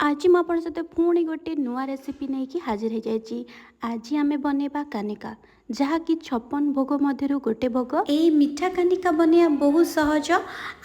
आज मो आपन सहित पुणी गोटे नुआ रेसिपी नहीं कि हाजिर हो जाइए। आज आम बनवा कानिका जहाँकि 56 भोग मध्य गोटे भोग। यही मीठा कानिका बनवा बहुत सहज।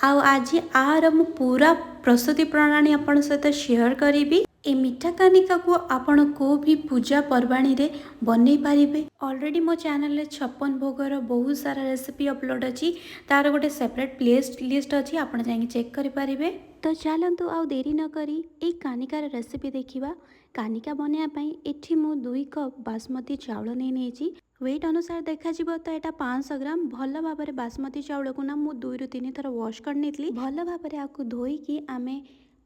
आज आर मु पूरा प्रस्तुति प्रणाली आपन सहित शेयर करी। ए मीठा कानिका को आपण को भी पूजा पर्वाणी रे बनै पारिबे। ऑलरेडी मो चैनल रे 56 भोगर बहुत सारा रेसिपी अपलोड अच्छी, तार गोटे सेपरेट प्लेलिस्ट लिस्ट अच्छी, आपण जाई चेक करि पारिबे। तो चलतु आउ देरी न करी ए कानिकार रेसिपी देखिबा। कानिका बनया पई एठी मु 2 कप बासमती चावल नेछि। वेट अनुसार देखा जीवो तो एटा 500 ग्राम। भल भाबरे बासमती चावल को ना मु 2 रु 3 थर वॉश कर नेतली। भल भाबरे आकु धोई की आमे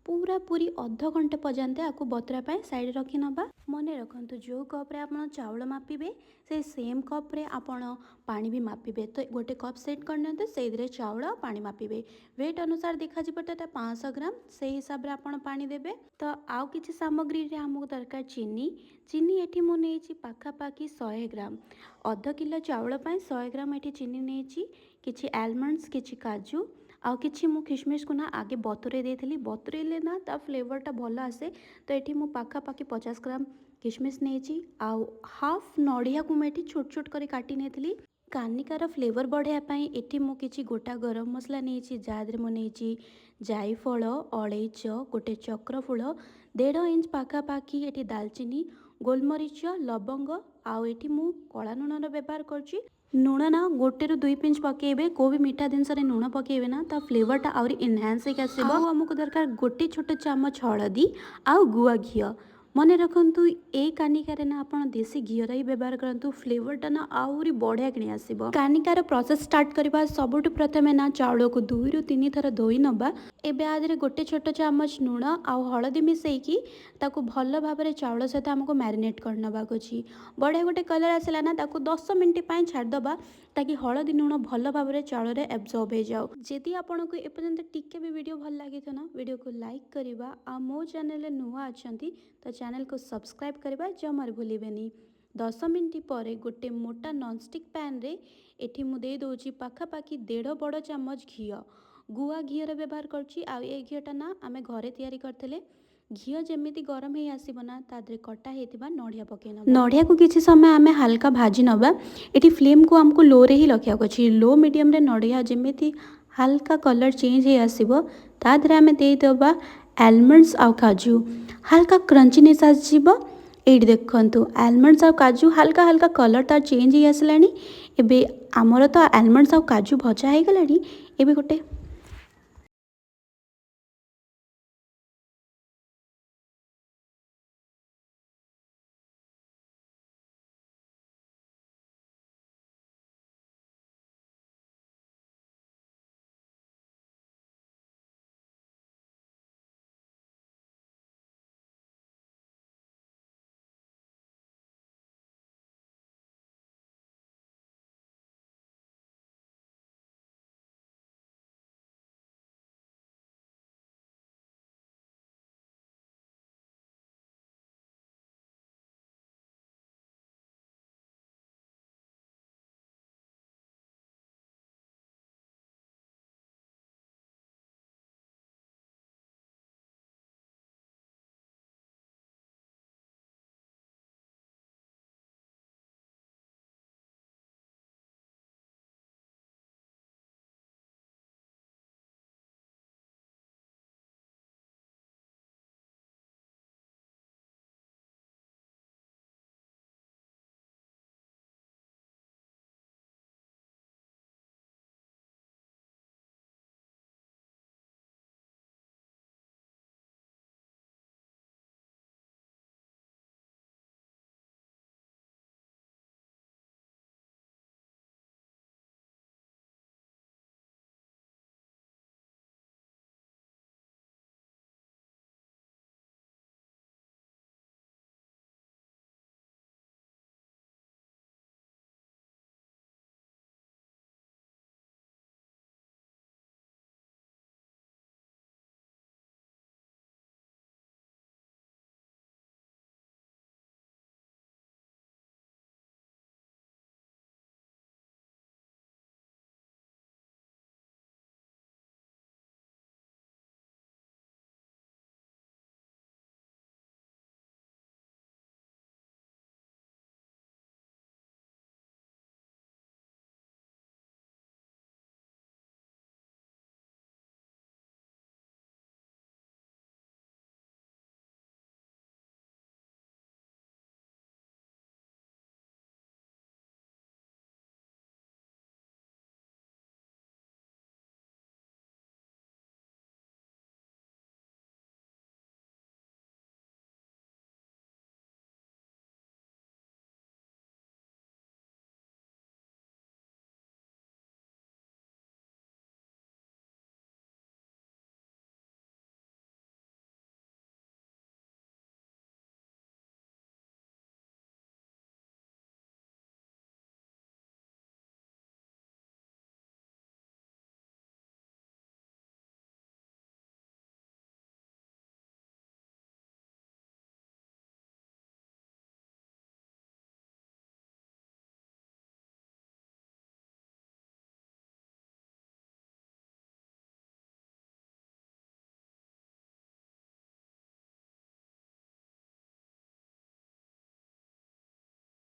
पूरा पूरी अध घंटे पर्यंत आपको बतरा पाए साइड रखी नबा। मने रखंतु जो कप रे आपण चावल मापिबे से सेम कप रे आपण पानी भी मापिबे। तो गोटे कप सेट करनते सेइदरे चावल पानी मापिबे। वेट अनुसार देखा जिवो तो 500 ग्राम से हिसाब रे आपण पानी देबे। तो आउ किछि सामग्री रे हमको दरकार चीनी एठी मु नेछि पाखा पाखी 100 ग्राम। अध किलो चावल पाए 100 ग्राम एठी चीनी नेछि। किछि आलमंड्स किछि काजू आउ किछि मु किशमिश को ना आगे बतुरे देथिली। बतुरेले ना ता फ्लेवरटा भल आसे। तो एठी मु पाखा पाखी 50 ग्राम किशमिश नेछि। आउ हाफ नड़िया को मैं छोट छोट कर काटी नेथिली। कानिकार फ्लेवर बढ़िया पाई एठी मु किछि गोटा गरम मसला नेछि। जादरे मु नेछि जायफल, अलैच, गोटे चक्रफूल, 1.5 इंच पाखा पाखी एठी दालचीनी, गोलमरीच, लवंग आउ एठी मु कला नून व्यवहार करछि। लुण ना 1 ରୁ 2 पिंच पकेबे। को भी मीठा जिनस लुण पकेबे ना ता फ्लेवरटा आउरी इनहांस होके आसीबो। हमको दरकार गोटे छोट चामच हळदी आउ गुआ घी। मने रखंतु ए कानिकार ना आपण देसी घी रा ही व्यवहार करंतु। फ्लेवरटा ना आउरी बढ़िया किनी आसीबो। कानिकार प्रोसेस स्टार्ट करबा सबुठ प्रथमे ना चावल को 2 ରୁ 3 थर धोई नबा। एबे आदरे गोटे छोट चामच लुण आउ हळदी मिसेकी ताकू भल भाबरे चावल सहित हमको मैरिनेट करनबा अछि। बढ़िया गोटे कलर आसला ना ताकू 10 मिनिट पाए छाड़ दबा ताकि हळदी लुण भल भाबरे चावल रे एब्जॉर्ब हो जाओ। जदि आपन को एपर्यंत टिके भी वीडियो भल लागे तो ना वीडियो को लाइक करबा। आ मो चैनल नुआ अछंती तो चैनल को सब्सक्राइब करबा जमार भूलिबेनी। 10 मिनिट पर गोटे मोटा नॉनस्टिक पैन रे एठी मु दे दोची पाखा पाखी 1.5 बड़ चामच घी। गुआ घी रे व्यवहार करछि। आ ए घीटा ना आमे घरे तैयारी करथले। घी जमीती गरम ही आसीबो ना तादरे कटा हेतिबा नड़िया पकेना। नड़िया को किछि समय आमे हल्का भाजी नबा। एठी फ्लेम को हमको लो रे ही रखिया अछि। लो मीडियम रे नड़िया जमीती हल्का कलर चेंज हे आसीबो तादरे आमे दे देबा आलमंड्स आउ काजू। हल्का क्रंचीनेस आसीबो। एठी देखंतु आलमंड्स आउ काजू हल्का हल्का कलर ता चेंज हे आसलानी। एबे हमर तो आलमंड्स आउ काजू भजा हे गलानी। एबे गोटे